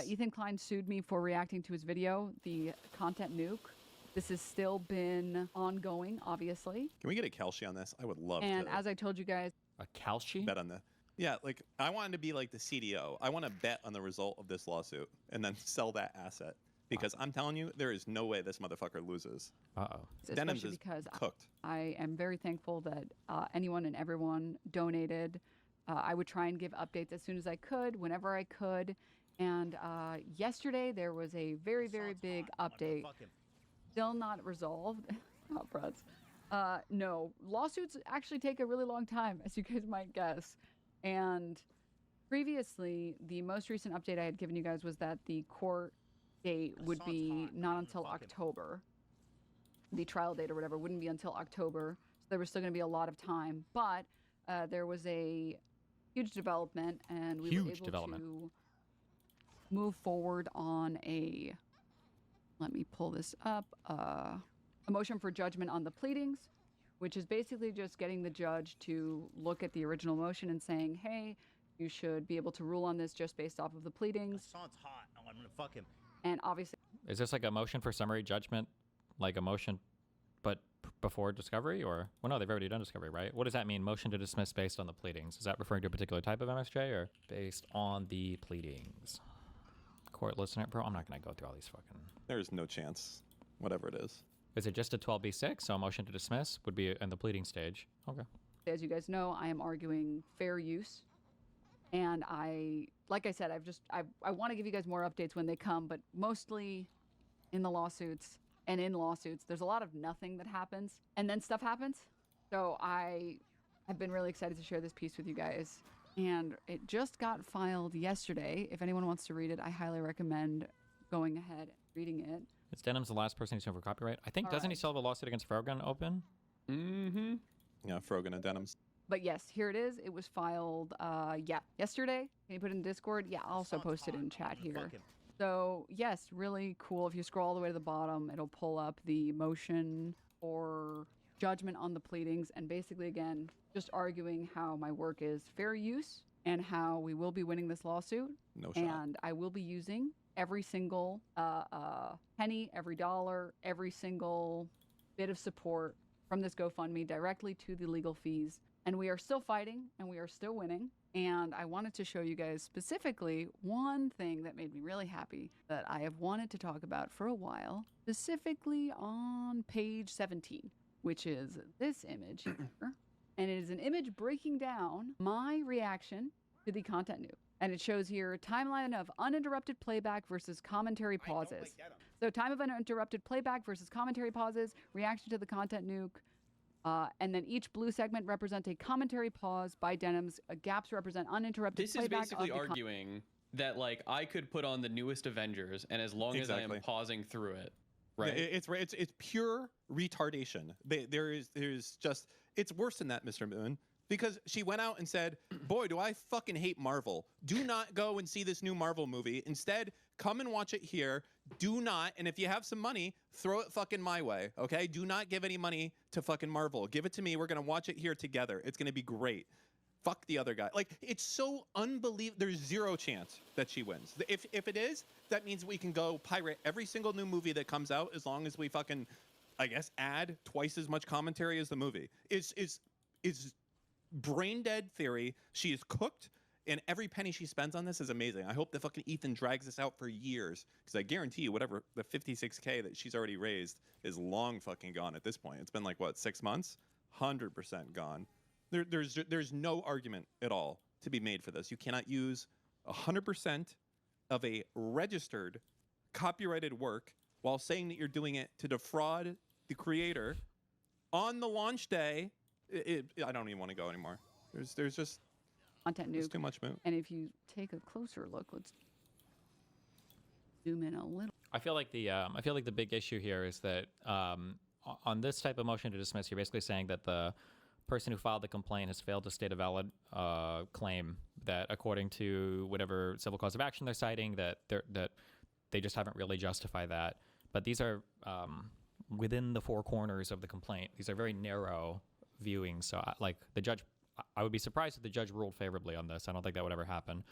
Ethan Klein sued me for reacting to his video, the content nuke. This has still been ongoing, obviously. Can we get a Kelshi on this? I would love to. And as I told you guys, a Kelshi? Bet on the. Yeah, like I wanted to be like the CDO. I want to bet on the result of this lawsuit and then sell that asset. Because I'm telling you, there is no way this motherfucker loses. Denims is because cooked. I am very thankful that anyone and everyone donated. I would try and give updates as soon as I could, whenever I could. And yesterday there was a very, very big update. Still not resolved. Oh, Bruds. No, lawsuits actually take a really long time, as you guys might guess. And previously, the most recent update I had given you guys was that the court date would be not until October. The trial date or whatever wouldn't be until October. So there was still going to be a lot of time. But there was a huge development, and we were able to move forward on a, let me pull this up, a motion for judgment on the pleadings, which is basically just getting the judge to look at the original motion and saying, hey, you should be able to rule on this just based off of the pleadings. Hassan's hot. Oh, I'm gonna fuck him. And obviously, is this like a motion for summary judgment, like a motion, but before discovery, or well, no, they've already done discovery, right? What does that mean? Motion to dismiss based on the pleadings? Is that referring to a particular type of MSJ or based on the pleadings? Court listener, bro. I'm not gonna go through all these fucking. There's no chance, whatever it is. Is it just a 12B6? So a motion to dismiss would be in the pleading stage. Okay. As you guys know, I am arguing fair use. And like I said, I want to give you guys more updates when they come, but mostly in the lawsuits and in lawsuits, there's a lot of nothing that happens and then stuff happens. So I have been really excited to share this piece with you guys. And it just got filed yesterday. If anyone wants to read it, I highly recommend going ahead and reading it. Is Denims the last person who's sued for copyright? I think, doesn't he still have a lawsuit against Frogan open? Mm-hmm. Yeah, Frogan and Denims. But yes, here it is. It was filed, yesterday. Can you put it in Discord? Yeah, I'll also post it in chat here. So yes, really cool. If you scroll all the way to the bottom, it'll pull up the motion for judgment on the pleadings. And basically, again, just arguing how my work is fair use and how we will be winning this lawsuit. No shot. And I will be using every single penny, every dollar, every single bit of support from this GoFundMe directly to the legal fees. And we are still fighting, and we are still winning. And I wanted to show you guys specifically one thing that made me really happy that I have wanted to talk about for a while, specifically on page 17, which is this image here. And it is an image breaking down my reaction to the content nuke. And it shows here timeline of uninterrupted playback versus commentary pauses. So time of uninterrupted playback versus commentary pauses, reaction to the content nuke. And then each blue segment represents a commentary pause by Denims. Gaps represent uninterrupted playback. This is basically arguing that, like, I could put on the newest Avengers, and as long as I am pausing through it, right? It's pure retardation. There's just, it's worse than that, Mr. Moon. Because she went out and said, boy, do I fucking hate Marvel. Do not go and see this new Marvel movie. Instead, come and watch it here. Do not, and if you have some money, throw it fucking my way, okay? Do not give any money to fucking Marvel. Give it to me. We're going to watch it here together. It's going to be great. Fuck the other guy. Like, it's so unbelievable. There's zero chance that she wins. If it is, that means we can go pirate every single new movie that comes out as long as we fucking, I guess, add twice as much commentary as the movie. It's brain dead theory. She is cooked, and every penny she spends on this is amazing. I hope that fucking Ethan drags this out for years, because I guarantee you whatever the 56K that she's already raised is long fucking gone at this point. It's been like, what, 6 months? 100% gone. There's no argument at all to be made for this. You cannot use 100% of a registered copyrighted work while saying that you're doing it to defraud the creator on the launch day. I don't even want to go anymore. There's just content nuke. Too much moon. And if you take a closer look, let's zoom in a little. I feel like the big issue here is that on this type of motion to dismiss, you're basically saying that the person who filed the complaint has failed to state a valid claim, that according to whatever civil cause of action they're citing, that they just haven't really justified that. But these are within the four corners of the complaint. These are very narrow viewing. So like the judge, I would be surprised if the judge ruled favorably on this. I don't think that would ever happen.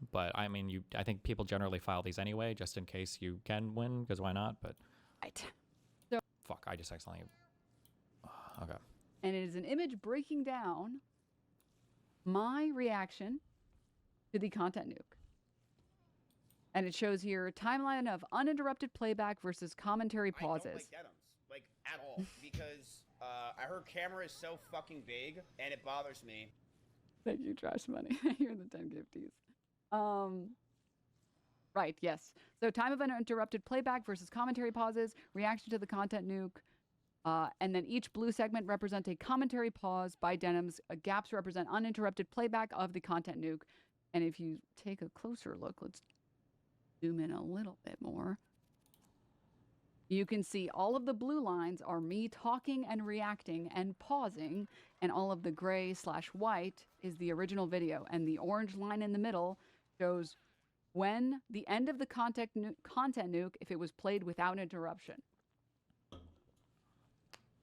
But I mean, I think people generally file these anyway, just in case you can win, because why not? But Right. fuck, I just accidentally. Okay. And it is an image breaking down my reaction to the content nuke. And it shows here timeline of uninterrupted playback versus commentary pauses. I don't like Denims, like at all, because her camera is so fucking big and it bothers me. Thank you, Trash Money. You're the 10 gifties. Right, yes. So time of uninterrupted playback versus commentary pauses, reaction to the content nuke, and then each blue segment represents a commentary pause by Denims. Gaps represent uninterrupted playback of the content nuke. And if you take a closer look, let's zoom in a little bit more. You can see all of the blue lines are me talking and reacting and pausing, and all of the gray/white is the original video. And the orange line in the middle shows when the end of the content nuke if it was played without interruption.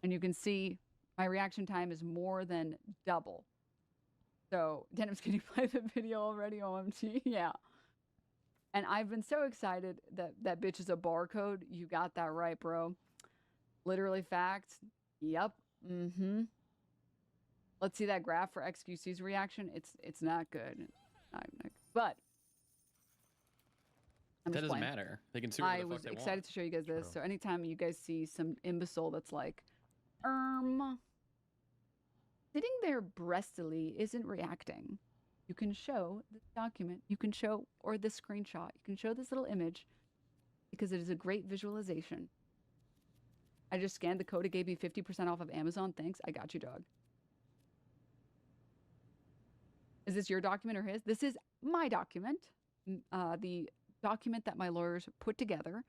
And you can see my reaction time is more than double. So, Denims, can you play the video already, OMG? Yeah. And I've been so excited that that bitch is a barcode. You got that right, bro. Literally facts. Yep. Mm-hmm. Let's see that graph for XQC's reaction. It's not good. But that doesn't matter. They can sue I whatever the was fuck they excited want. to show you guys this. So anytime you guys see some imbecile that's like, sitting there breastily isn't reacting, you can show this document, you can show, or this screenshot, you can show this little image because it is a great visualization. I just scanned the code. It gave me 50% off of Amazon. Thanks. I got you, dog. Is this your document or his? This is my document. The document that my lawyers put together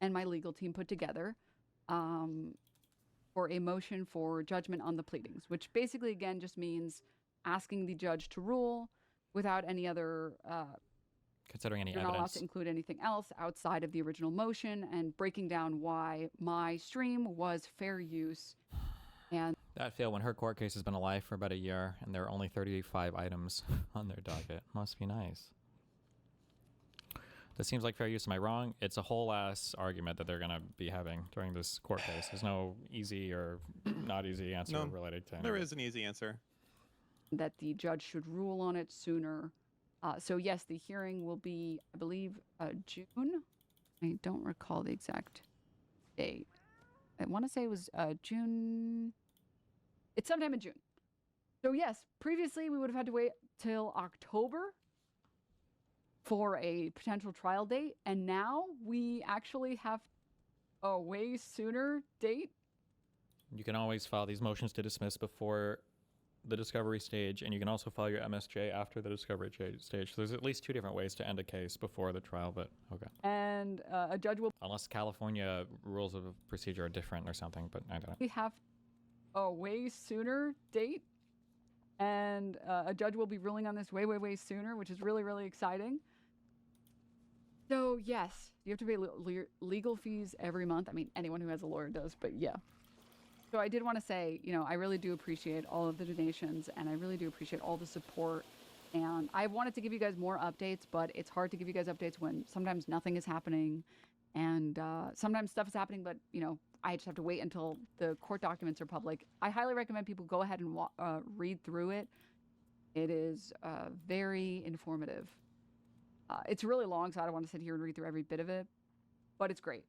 and my legal team put together for a motion for judgment on the pleadings, which basically, again, just means asking the judge to rule without any other considering any you're not allowed evidence. to include anything else outside of the original motion, and breaking down why my stream was fair use. And That feel when her court case has been alive for about a year and there are only 35 items on their docket. Must be nice. This seems like fair use. Am I wrong? It's a whole ass argument that they're going to be having during this court case. There's no easy or not easy answer related to There is an easy answer. that the judge should rule on it sooner. So yes, the hearing will be, I believe, June. I don't recall the exact date. I want to say it was June. It's sometime in June. So yes, previously we would have had to wait till October for a potential trial date, and now we actually have a way sooner date. You can always file these motions to dismiss before the discovery stage, and you can also file your MSJ after the discovery stage. So there's at least two different ways to end a case before the trial, but okay. And a judge will Unless California rules of procedure are different or something, but I don't know. we have a way sooner date, and a judge will be ruling on this way sooner, which is really, really exciting. So yes, you have to pay legal fees every month. I mean, anyone who has a lawyer does, but yeah. So I did want to say, you know, I really do appreciate all of the donations, and I really do appreciate all the support. And I wanted to give you guys more updates, but it's hard to give you guys updates when sometimes nothing is happening, and sometimes stuff is happening, but, you know, I just have to wait until the court documents are public. I highly recommend people go ahead and read through it. It is very informative. It's really long, so I don't want to sit here and read through every bit of it, but it's great.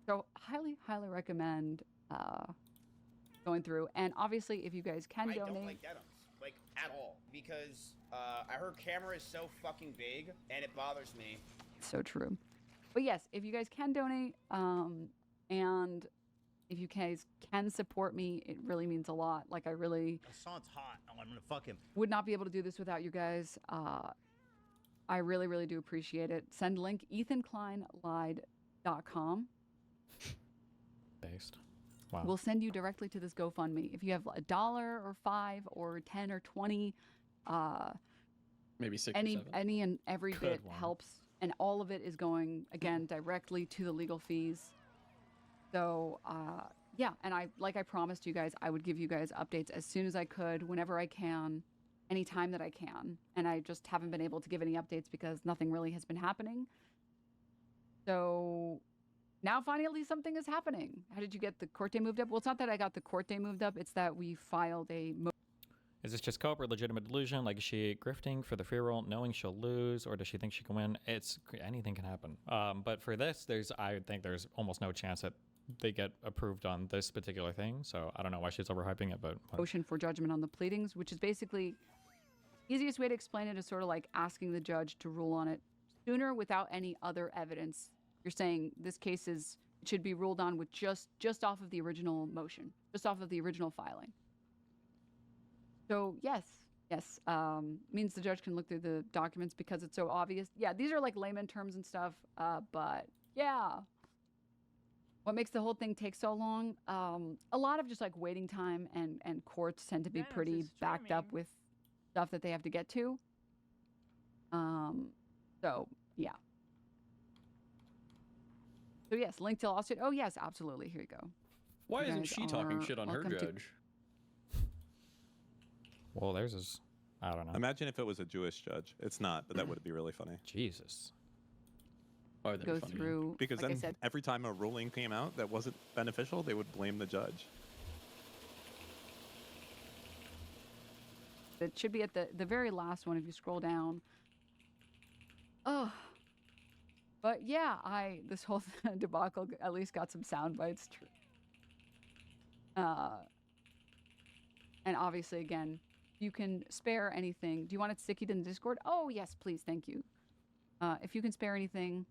So highly, highly recommend going through. And obviously, if you guys can donate. I don't like Denims, like at all, because her camera is so fucking big and it bothers me. So true. But yes, if you guys can donate, and if you guys can support me, it really means a lot. Like, I really Hassan's hot. Oh, I'm gonna fuck him. would not be able to do this without you guys. I really, really do appreciate it. Send link ethankleinlied.com. Based. Wow. We'll send you directly to this GoFundMe. If you have $1 or $5 or 10 or 20, Maybe 6 or any 7. and every Good bit one. helps, and all of it is going again directly to the legal fees. So yeah, and I promised you guys, I would give you guys updates as soon as I could, whenever I can, any time that I can. And I just haven't been able to give any updates because nothing really has been happening. So now finally something is happening. How did you get the court date moved up? Well, it's not that I got the court date moved up. It's that we filed a Is this just cope or legitimate delusion? Like, is she grifting for the free roll, knowing she'll lose, or does she think she can win? Anything can happen. But for this, I think there's almost no chance that they get approved on this particular thing. So I don't know why she's overhyping it, but motion for judgment on the pleadings, which is basically easiest way to explain it is sort of like asking the judge to rule on it sooner without any other evidence. You're saying this case should be ruled on with just off of the original motion, just off of the original filing. So yes, means the judge can look through the documents because it's so obvious. Yeah, these are like layman terms and stuff, but yeah. What makes the whole thing take so long? A lot of just like waiting time, and courts tend to be Denims pretty is backed up streaming. with stuff that they have to get to. So yeah. So yes, link to lawsuit. Oh yes, absolutely. Here you go. Why You isn't guys she talking are shit on her welcome to- judge? well, theirs is, I don't know. Imagine if it was a Jewish judge. It's not, but that would be really funny. Jesus. Or they're Go funny. through Because like I then said, every time a ruling came out that wasn't beneficial, they would blame the judge. it should be at the very last one if you scroll down. Oh, but yeah, this whole debacle at least got some sound bites. And obviously, again, you can spare anything. Do you want it sticky in the Discord? Oh yes, please, thank you. If you can spare anything,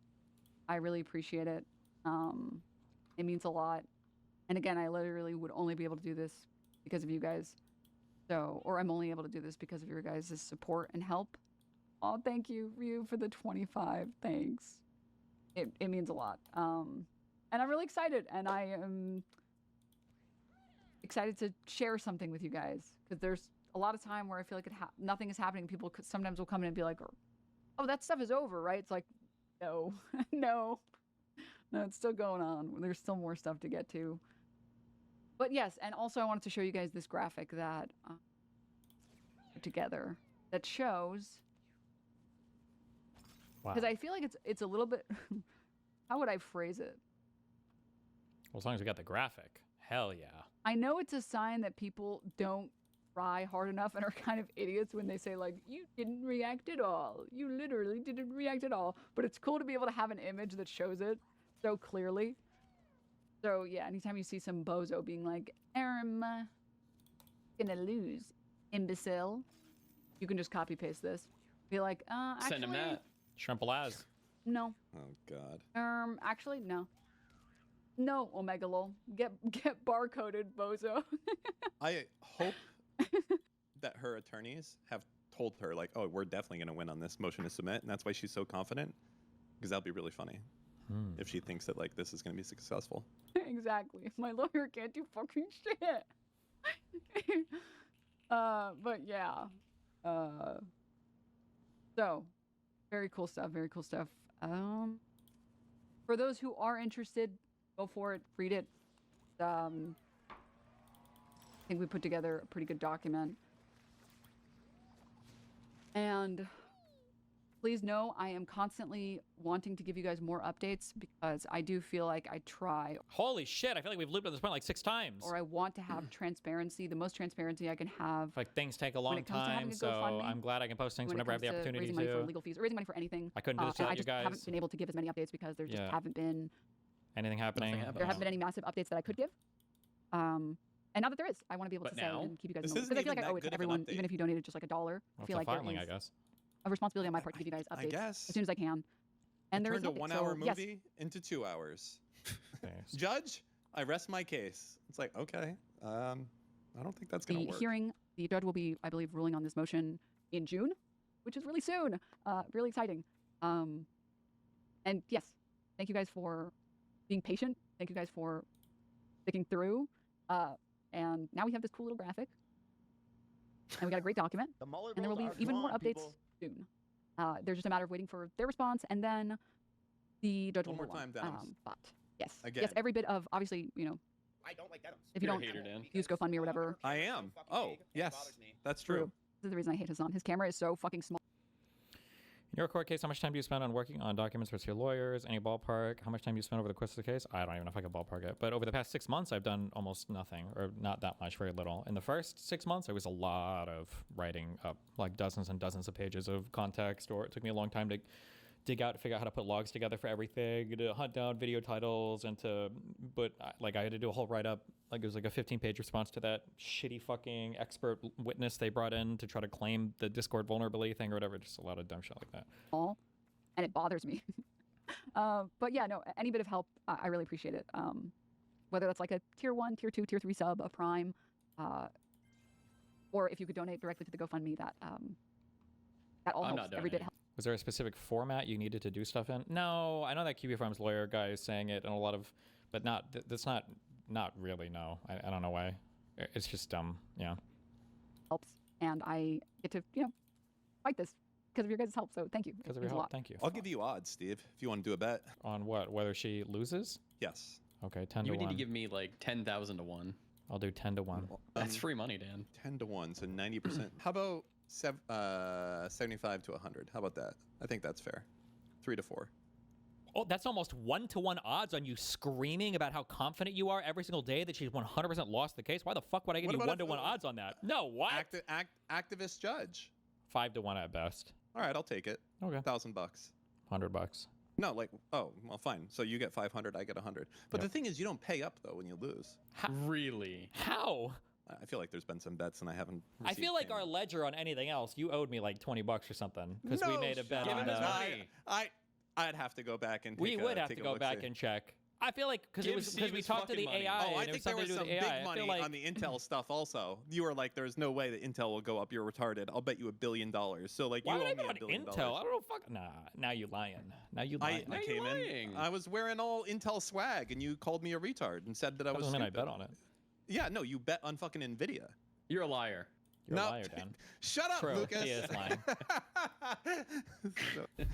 I really appreciate it. It means a lot. And again, I literally would only be able to do this because of you guys. Or I'm only able to do this because of your guys' support and help. Oh, thank you, Ryu, for the 25. Thanks. It means a lot. And I'm really excited. And I am excited to share something with you guys. Because there's a lot of time where I feel like nothing is happening. People sometimes will come in and be like, oh, that stuff is over, right? It's like, no, no, it's still going on. There's still more stuff to get to. But yes, and also I wanted to show you guys this graphic that put together that shows, Wow. because I feel like it's a little bit, how would I phrase it? Well, as long as we got the graphic. Hell yeah. I know it's a sign that people don't try hard enough and are kind of idiots when they say like, you didn't react at all. You literally didn't react at all. But it's cool to be able to have an image that shows it so clearly. So yeah, anytime you see some bozo being like, gonna lose, imbecile, you can just copy paste this. Be like, actually, Send him that. Shrimplaz. no. Oh God. Actually, no. No, Omega lol. Get barcoded, bozo. I hope that her attorneys have told her like, oh, we're definitely going to win on this motion to submit, and that's why she's so confident. Because that'll be really funny if she thinks that like this is going to be successful. Exactly. My lawyer can't do fucking shit. But yeah. So, very cool stuff. Very cool stuff. For those who are interested, go for it. Read it. I think we put together a pretty good document. And please know I am constantly wanting to give you guys more updates because I do feel like I try, Holy shit, I feel like we've looped at this point like 6 times. or I want to have transparency, the most transparency I can have. Like things take a long it comes to having time, a so GoFundMe, I'm glad I can post things when it whenever I have the comes to opportunity raising money for to. legal fees or raising money for anything. I couldn't do this And without I you just guys. haven't been able to give as many updates because there just Yeah. haven't been Anything happening? happened. there haven't been any massive updates that I could give. And now that there is, I want to be able But to say now? and keep you guys This in the loop. isn't Because I feel like even I owe that it to good of an everyone, update. even if you donated just like $1. I Well, feel it's a like there filing, I is guess. a responsibility on my part to give you guys I updates guess. as soon as I can. And there is Turned a an update. 1 hour So, yes, movie into 2 hours. Okay. Judge, I rest my case. It's like, okay, I don't think that's going the to work. hearing, the judge will be, I believe, ruling on this motion in June, which is really soon. Really exciting. And yes, thank you guys for being patient. Thank you guys for sticking through. And now we have this cool little graphic. And we got a great document. The Mueller And there will be rolls are even more gone, updates people. soon. There's just a matter of waiting for their response, and then the judge One will more rule on. time, Denims. But yes, Again. yes, every bit of obviously, I don't like denims. if you You're a don't hater, Dan. use GoFundMe or whatever. I am. Oh, yes, that's true. is the reason I hate Hassan. His camera is so fucking small. In your court case, how much time do you spend on working on documents with your lawyers? Any ballpark? How much time do you spend over the course of the case? I don't even know if I could ballpark it. But over the past 6 months, I've done almost nothing, or not that much, very little. In the first 6 months, it was a lot of writing up, like dozens and dozens of pages of context, or it took me a long time to dig out to figure out how to put logs together for everything, to hunt down video titles, and I had to do a whole write-up. Like, it was like a 15-page response to that shitty fucking expert witness they brought in to try to claim the Discord vulnerability thing or whatever. Just a lot of dumb shit like that. And it bothers me. But yeah, no, any bit of help, I really appreciate it. Whether that's like a tier 1, tier 2, tier 3 sub, a prime, or if you could donate directly to the GoFundMe, that all I'm helps. not Every bit donating. helps. Was there a specific format you needed to do stuff in? No, I know that QB Farm's lawyer guy is saying it, and a lot of, but that's not really. No, I don't know why. It's just dumb. Yeah. Helps, and I get to fight this because of your guys' help. So thank you. Because of It your means a help. lot. Thank you. I'll give you odds, Steve, if you want to do a bet. On what? Whether she loses? Yes. Okay, 10 You to would 1. need to give me like 10,000 to 1. I'll do 10 to 1. That's free money, Dan. 10 to 1, so 90%. How about 75 to 100? How about that? I think that's fair. 3 to 4. Oh, that's almost 1-to-1 odds on you screaming about how confident you are every single day that she's 100% lost the case. Why the fuck would I give What you about if- 1-to-1 odds on that? No, what? Activist judge. 5 to 1 at best. All right, I'll take it. Okay. $1,000. $100. No, like, oh, well, fine. So you get 500, I get 100. But Yep. the thing is, you don't pay up though when you lose. Really? How? I feel like there's been some bets and I haven't. I feel like our ledger on anything else, you owed me like $20 or something because we made a bet Give on him his the. money. I'd have to go back and. We take would a- have take to a go look, back see. and check. I feel like because Give we Steve his talked to the fucking money. AI. Oh, I and it was think there something was to do some with big AI. I money feel like on the Intel stuff also. You were like, there's no way that Intel will go up. You're retarded. I'll bet you $1 billion. So like, why you would owe I me bet $1 on billion. Intel? I don't know. Fuck. Nah. Now you lying. Now you lying. Now I you're came in. lying. I was wearing all Intel swag, and you called me a retard and said that I That was. doesn't mean I stupid. bet on it. Yeah, no, you bet on fucking Nvidia. You're a liar. You're No. a liar, Dan. Shut up, True. Lucas. He is lying. So-